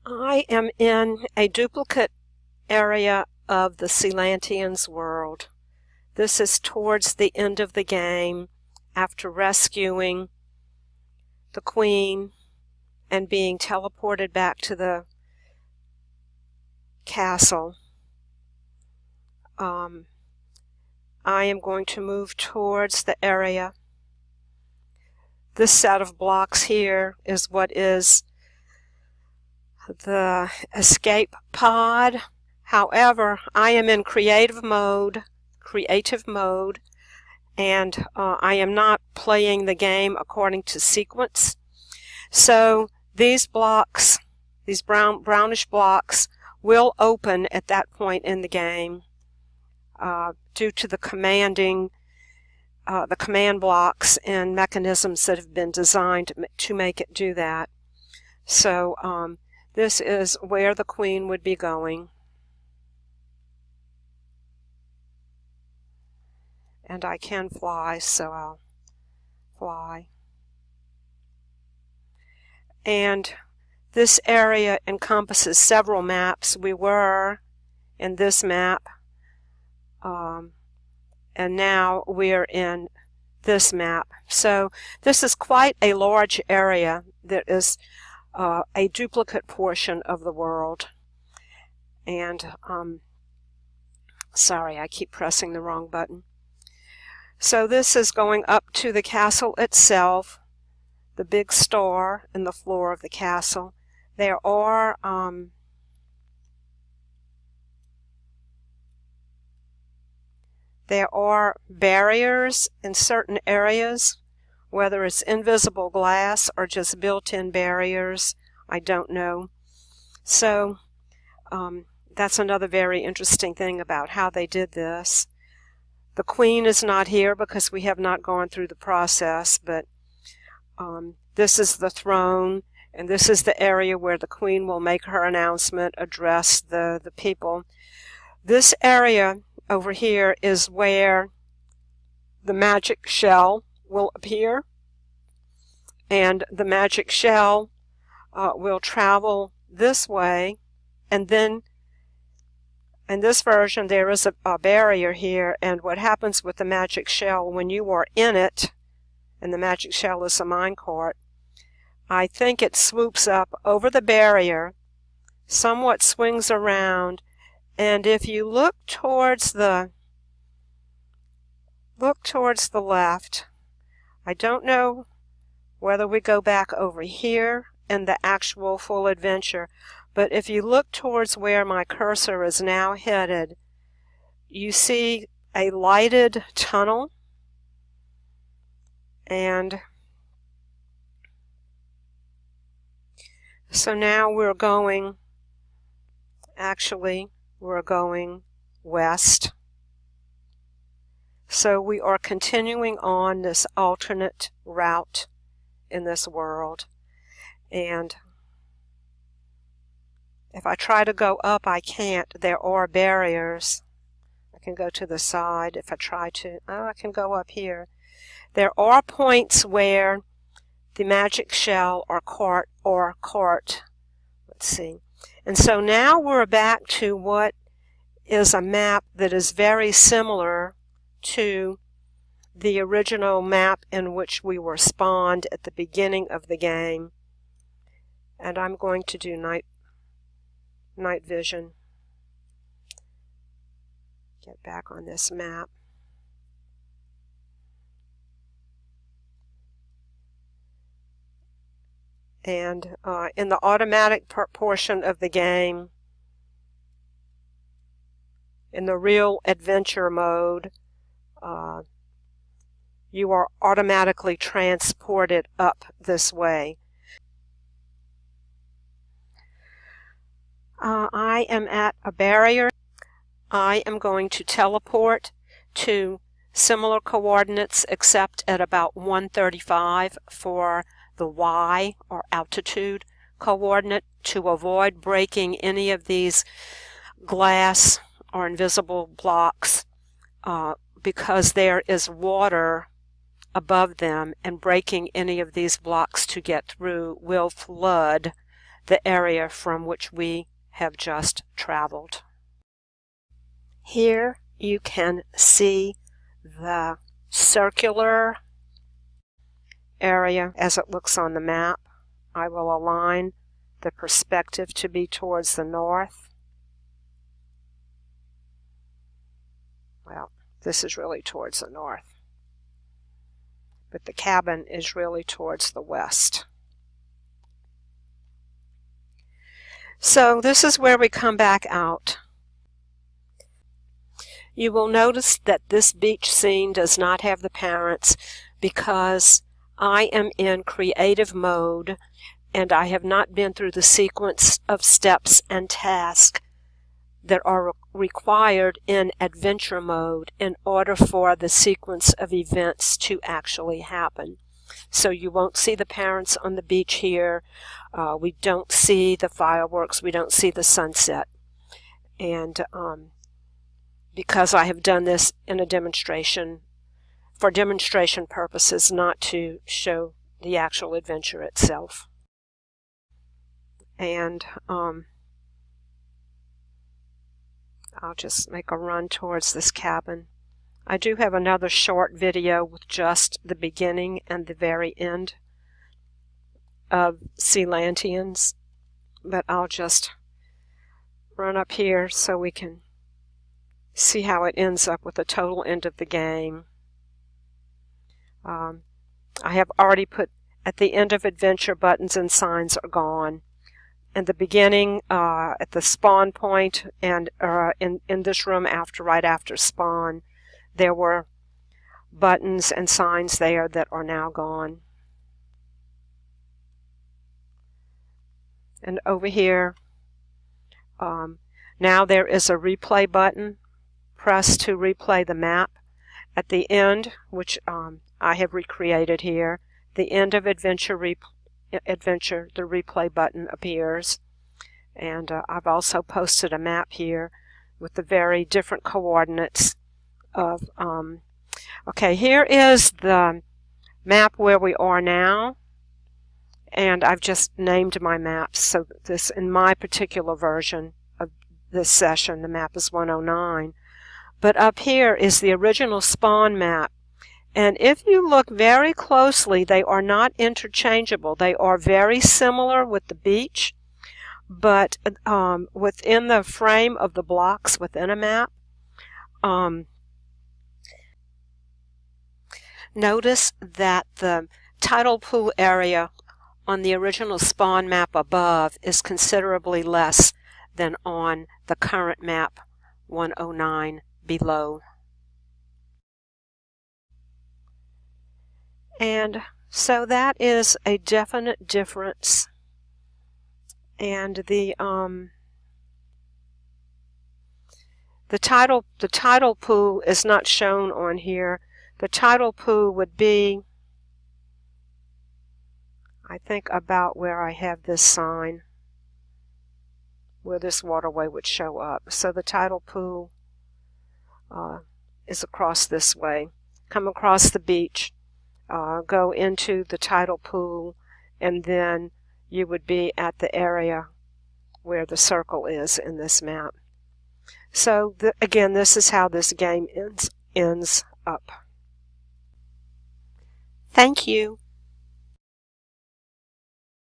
I am in a duplicate area of the Sealantians world. This is towards the end of the game, after rescuing the Queen and being teleported back to the castle. I am going to move towards the area. This set of blocks here is what is the escape pod. However, I am in creative mode, and I am not playing the game according to sequence. So these blocks, these brownish blocks, will open at that point in the game due to the command blocks and mechanisms that have been designed to make it do that. So this is where the Queen would be going. And I can fly, so I'll fly. And this area encompasses several maps. We were in this map, and now we're in this map. So this is quite a large area that is a duplicate portion of the world. And sorry, I keep pressing the wrong button. So this is going up to the castle itself, the big star in the floor of the castle. There are barriers in certain areas, whether it's invisible glass or just built-in barriers, I don't know. So that's another very interesting thing about how they did this. The Queen is not here because we have not gone through the process, but this is the throne, and this is the area where the Queen will make her announcement, address the people. This area over here is where the magic shell will appear, and the magic shell will travel this way, and then in this version there is a barrier here, and what happens with the magic shell when you are in it, and the magic shell is a minecart, I think it swoops up over the barrier, somewhat swings around, and if you look towards the left, I don't know whether we go back over here in the actual full adventure, but if you look towards where my cursor is now headed, you see a lighted tunnel, and so now we're going west. So we are continuing on this alternate route in this world. And if I try to go up, I can't. There are barriers. I can go to the side if I try to. Oh, I can go up here. There are points where the magic shell or cart. Let's see. And so now we're back to what is a map that is very similar to the original map in which we were spawned at the beginning of the game. And I'm going to do night vision. Get back on this map. And in the automatic portion of the game, in the real adventure mode, you are automatically transported up this way. I am at a barrier. I am going to teleport to similar coordinates except at about 135 for the Y or altitude coordinate to avoid breaking any of these glass or invisible blocks because there is water above them, and breaking any of these blocks to get through will flood the area from which we have just traveled. Here you can see the circular area as it looks on the map. I will align the perspective to be towards the north. Well, this is really towards the north, but the cabin is really towards the west. So this is where we come back out. You will notice that this beach scene does not have the parents because I am in creative mode and I have not been through the sequence of steps and tasks that are required in adventure mode in order for the sequence of events to actually happen. So you won't see the parents on the beach here. We don't see the fireworks. We don't see the sunset. And because I have done this in a demonstration, for demonstration purposes, not to show the actual adventure itself. And I'll just make a run towards this cabin. I do have another short video with just the beginning and the very end of Sealantians, but I'll just run up here so we can see how it ends up with the total end of the game. I have already put at the end of adventure, buttons and signs are gone. In the beginning, at the spawn point, and in this room right after spawn, there were buttons and signs there that are now gone. And over here, now there is a replay button. Press to replay the map. At the end, which I have recreated here, the end of adventure, the replay button appears. And I've also posted a map here with the very different coordinates of, okay, here is the map where we are now. And I've just named my maps. So this, in my particular version of this session, the map is 109. But up here is the original spawn map. And if you look very closely, they are not interchangeable. They are very similar with the beach, but within the frame of the blocks within a map, notice that the tidal pool area on the original spawn map above is considerably less than on the current map 109 below. And so that is a definite difference. And the tidal pool is not shown on here. The tidal pool would be, I think, about where I have this sign, where this waterway would show up. So the tidal pool is across this way. Come across the beach, go into the tidal pool, and then you would be at the area where the circle is in this map. So again, this is how this game ends up. Thank you.